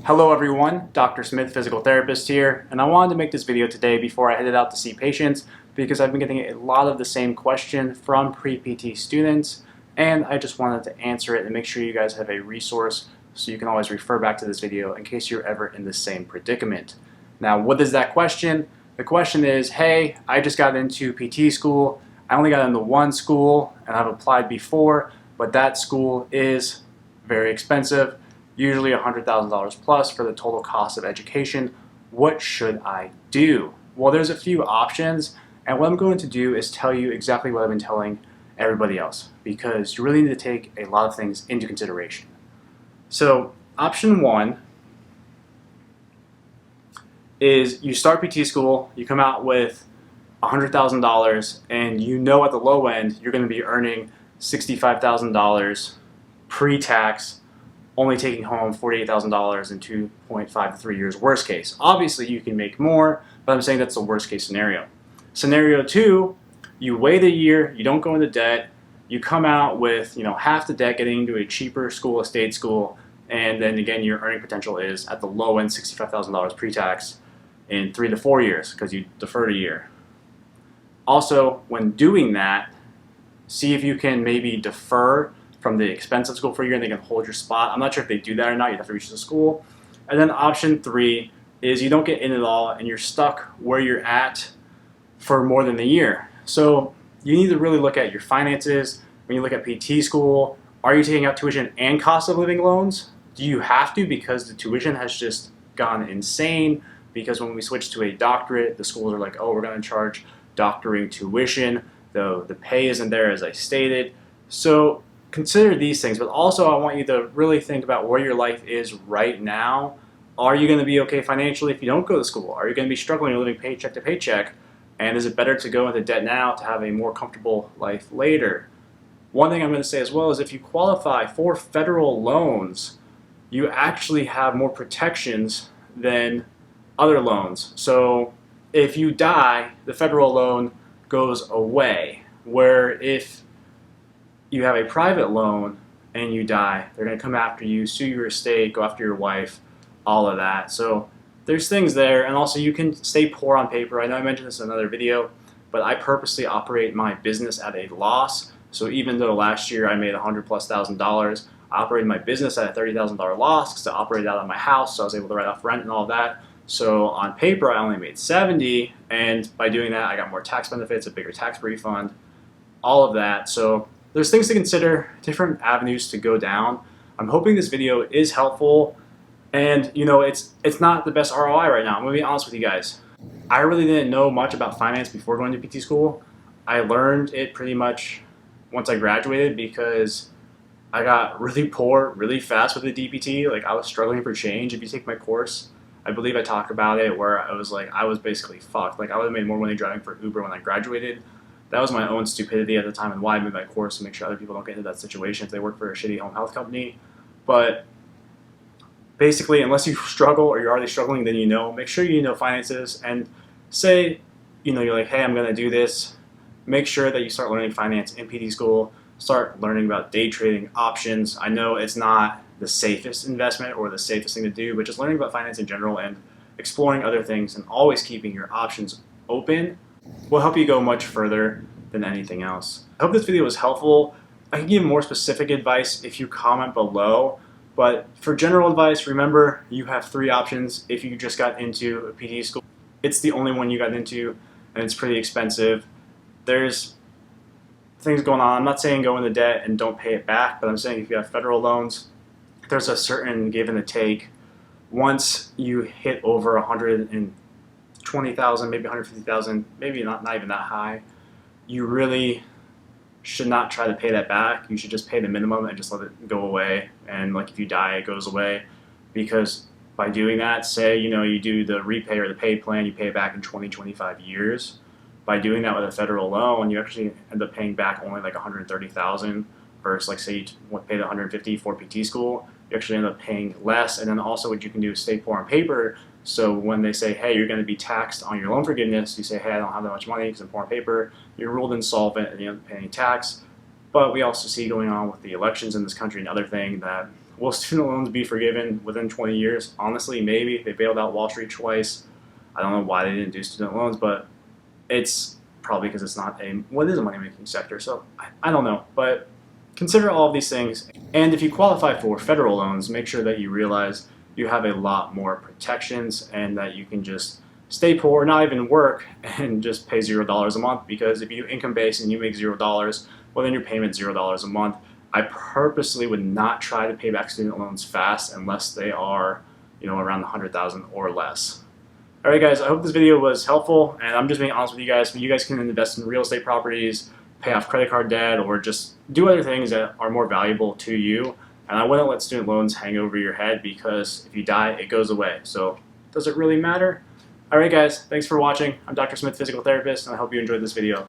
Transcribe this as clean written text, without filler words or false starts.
Hello everyone, Dr. Smith, physical therapist here, and I wanted to make this video today before I headed out to see patients because I've been getting a lot of the same question from pre-PT students, and I just wanted to answer it and make sure you guys have a resource so you can always refer back to this video in case you're ever in the same predicament. Now, what is that question? The question is, hey, I just got into PT school. I only got into one school and I've applied before, but that school is very expensive. Usually $100,000 plus for the total cost of education. What should I do? Well, there's a few options, and what I'm going to do is tell you exactly what I've been telling everybody else, because you really need to take a lot of things into consideration. So option one is you start PT school, you come out with $100,000, and you know at the low end you're going to be earning $65,000 pre-tax, only taking home $48,000 in 2.5 to 3 years, worst case. Obviously you can make more, but I'm saying that's the worst case scenario. Scenario two, you wait a year, you don't go into debt, you come out with half the debt, getting into a cheaper school, a state school, and then again your earning potential is at the low end $65,000 pre-tax in 3 to 4 years because you deferred a year. Also, when doing that, see if you can maybe defer from the expensive school for a year and they can hold your spot. I'm not sure if they do that or not. You'd have to reach the school. And then option three is you don't get in at all and you're stuck where you're at for more than a year. So you need to really look at your finances. When you look at PT school, are you taking out tuition and cost of living loans? Do you have to, because the tuition has just gone insane? Because when we switch to a doctorate, the schools are like, oh, we're going to charge doctoring tuition, though the pay isn't there as I stated. So consider these things, but also I want you to really think about where your life is right now. Are you going to be okay financially if you don't go to school? Are you going to be struggling or living paycheck to paycheck? And is it better to go into debt now to have a more comfortable life later? One thing I'm going to say as well is if you qualify for federal loans, you actually have more protections than other loans. So if you die, the federal loan goes away, where if you have a private loan and you die, they're going to come after you, sue your estate, go after your wife, all of that. So there's things there, and also you can stay poor on paper. I know I mentioned this in another video, but I purposely operate my business at a loss. So even though last year I made $100,000+, I operated my business at a $30,000 loss because I operated out of my house, so I was able to write off rent and all of that. So on paper I only made 70, and by doing that I got more tax benefits, a bigger tax refund, all of that. So there's things to consider, different avenues to go down. I'm hoping this video is helpful, and it's not the best ROI right now. I'm gonna be honest with you guys. I really didn't know much about finance before going to PT school. I learned it pretty much once I graduated because I got really poor really fast with the DPT. Like, I was struggling for change. If you take my course, I believe I talk about it, where I was basically fucked. Like, I would have made more money driving for Uber when I graduated. That was my own stupidity at the time and why I made my course, to make sure other people don't get into that situation if they work for a shitty home health company. But basically, unless you struggle or you're already struggling, then make sure you know finances, and say, you're like, hey, I'm going to do this. Make sure that you start learning finance in PT school. Start learning about day trading options. I know it's not the safest investment or the safest thing to do, but just learning about finance in general and exploring other things and always keeping your options open will help you go much further than anything else. I hope this video was helpful. I can give more specific advice if you comment below, but for general advice, remember you have 3 options if you just got into a PT school. It's the only one you got into, and it's pretty expensive. There's things going on. I'm not saying go into debt and don't pay it back, but I'm saying if you have federal loans, there's a certain give and a take. Once you hit over 120,000, maybe 150,000, maybe not even that high, you really should not try to pay that back. You should just pay the minimum and just let it go away. And like, if you die, it goes away. Because by doing that, say you do the repay or the pay plan, you pay it back in 20, 25 years. By doing that with a federal loan, you actually end up paying back only like 130,000 versus, like, say you pay the 150 for PT school, you actually end up paying less. And then also what you can do is stay poor on paper. So when they say, hey, you're going to be taxed on your loan forgiveness, you say, hey, I don't have that much money because I'm poor on paper. You're ruled insolvent and you end up paying tax. But we also see going on with the elections in this country, another thing, that will student loans be forgiven within 20 years? Honestly, maybe. They bailed out Wall Street twice. I don't know why they didn't do student loans, but it's probably because it's not what is a money-making sector, so I don't know. But consider all of these things. And if you qualify for federal loans, make sure that you realize you have a lot more protections and that you can just stay poor, not even work, and just pay $0 a month. Because if you income-based and you make $0, well, then your payment's $0 a month. I purposely would not try to pay back student loans fast unless they are, around 100,000 or less. All right, guys, I hope this video was helpful, and I'm just being honest with you guys. You guys can invest in real estate properties, pay off credit card debt, or just do other things that are more valuable to you. And I wouldn't let student loans hang over your head, because if you die, it goes away. So does it really matter? All right, guys, thanks for watching. I'm Dr. Smith, physical therapist, and I hope you enjoyed this video.